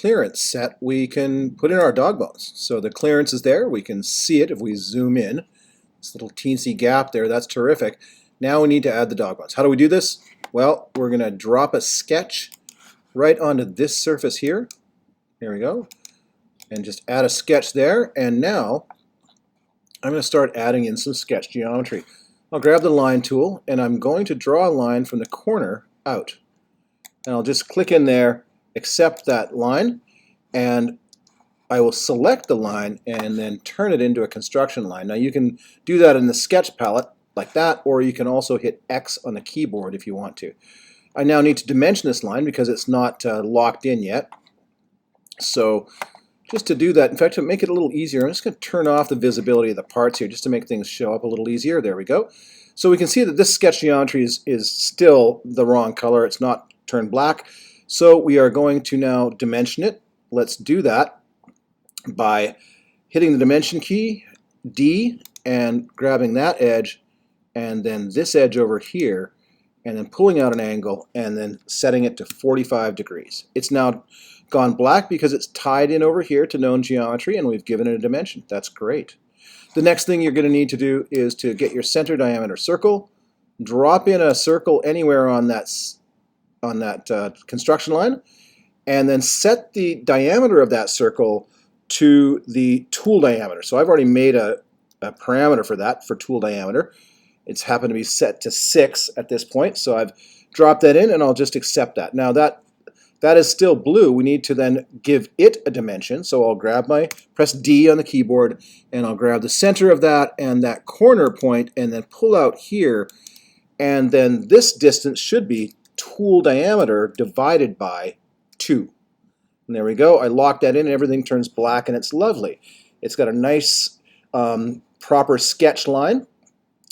clearance set, we can put in our dog bones. So the clearance is there. We can see it if we zoom in. This little teensy gap there, that's terrific. Now we need to add the dog bones. How do we do this? Well, we're going to drop a sketch right onto this surface here. Here we go. And just add a sketch there. And now I'm going to start adding in some sketch geometry. I'll grab the line tool and I'm going to draw a line from the corner out. And I'll just click in there, accept that line, and I will select the line and then turn it into a construction line. Now you can do that in the sketch palette like that, or you can also hit X on the keyboard if you want to. I now need to dimension this line because it's not locked in yet. So just to do that, in fact, to make it a little easier, I'm just going to turn off the visibility of the parts here just to make things show up a little easier. There we go. So we can see that this sketch geometry is still the wrong color. It's not turned black. So we are going to now dimension it. Let's do that by hitting the dimension key, D, and grabbing that edge, and then this edge over here, and then pulling out an angle, and then setting it to 45 degrees. It's now gone black because it's tied in over here to known geometry, and we've given it a dimension. That's great. The next thing you're going to need to do is to get your center diameter circle, drop in a circle anywhere on that construction line, and then set the diameter of that circle to the tool diameter. So I've already made a parameter for that, for tool diameter. It's happened to be set to 6 at this point, so I've dropped that in and I'll just accept that. Now that is still blue. We need to then give it a dimension, so I'll press D on the keyboard, and I'll grab the center of that and that corner point and then pull out here, and then this distance should be tool diameter divided by 2. And there we go. I lock that in and everything turns black and it's lovely. It's got a nice proper sketch line,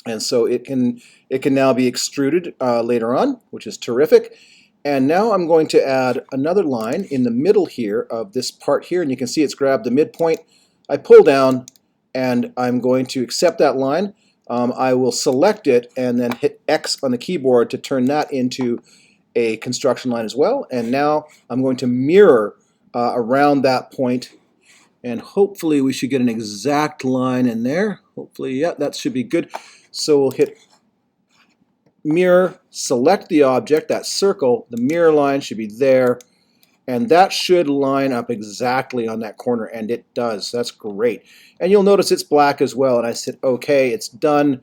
and so it can now be extruded later on, which is terrific. And now I'm going to add another line in the middle here of this part here, and you can see it's grabbed the midpoint. I pull down and I'm going to accept that line. I will select it and then hit X on the keyboard to turn that into a construction line as well. And now I'm going to mirror around that point, and hopefully we should get an exact line in there. Hopefully, yeah, that should be good. So we'll hit mirror, select the object, that circle, the mirror line should be there, and that should line up exactly on that corner, and it does. That's great. And you'll notice it's black as well, and I said okay, it's done,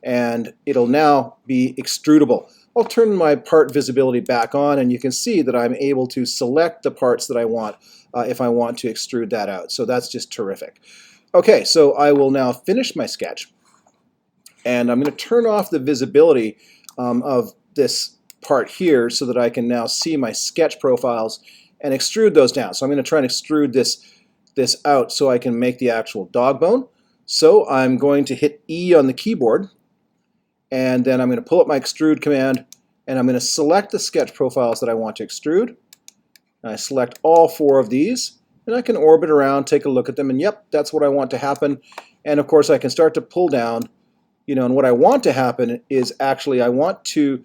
and it'll now be extrudable. I'll turn my part visibility back on, and you can see that I'm able to select the parts that I want if I want to extrude that out. So that's just terrific. Okay, so I will now finish my sketch, and I'm going to turn off the visibility of this part here so that I can now see my sketch profiles and extrude those down. So I'm going to try and extrude this out so I can make the actual dog bone. So I'm going to hit E on the keyboard, and then I'm going to pull up my extrude command, and I'm going to select the sketch profiles that I want to extrude. And I select all 4 of these, and I can orbit around, take a look at them, and yep, that's what I want to happen. And of course I can start to pull down, and what I want to happen is actually I want to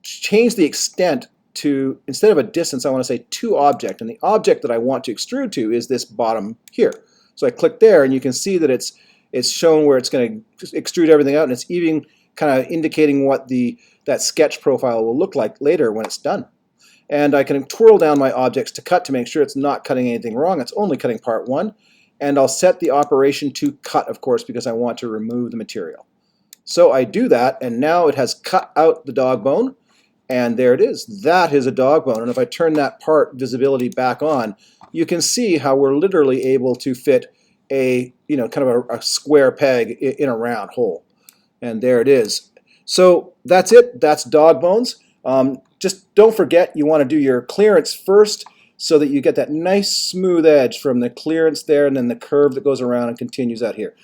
change the extent to, instead of a distance, I want to say to object, and the object that I want to extrude to is this bottom here. So I click there, and you can see that it's shown where it's going to extrude everything out, and it's even kind of indicating what that sketch profile will look like later when it's done. And I can twirl down my objects to cut to make sure it's not cutting anything wrong. It's only cutting part 1. And I'll set the operation to cut, of course, because I want to remove the material. So I do that, and now it has cut out the dog bone, and there it is. That is a dog bone. And if I turn that part visibility back on, you can see how we're literally able to fit a kind of a square peg in a round hole. And there it is. So that's it. That's dog bones. Just don't forget, you want to do your clearance first, so that you get that nice smooth edge from the clearance there and then the curve that goes around and continues out here.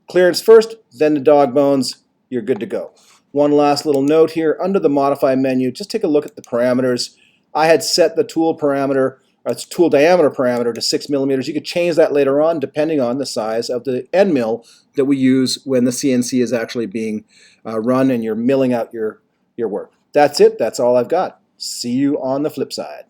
Clearance first, then the dog bones, you're good to go. One last little note here, under the modify menu, just take a look at the parameters. I had set the tool diameter parameter to 6 millimeters. You could change that later on depending on the size of the end mill that we use when the CNC is actually being run and you're milling out your work. That's it, that's all I've got. See you on the flip side.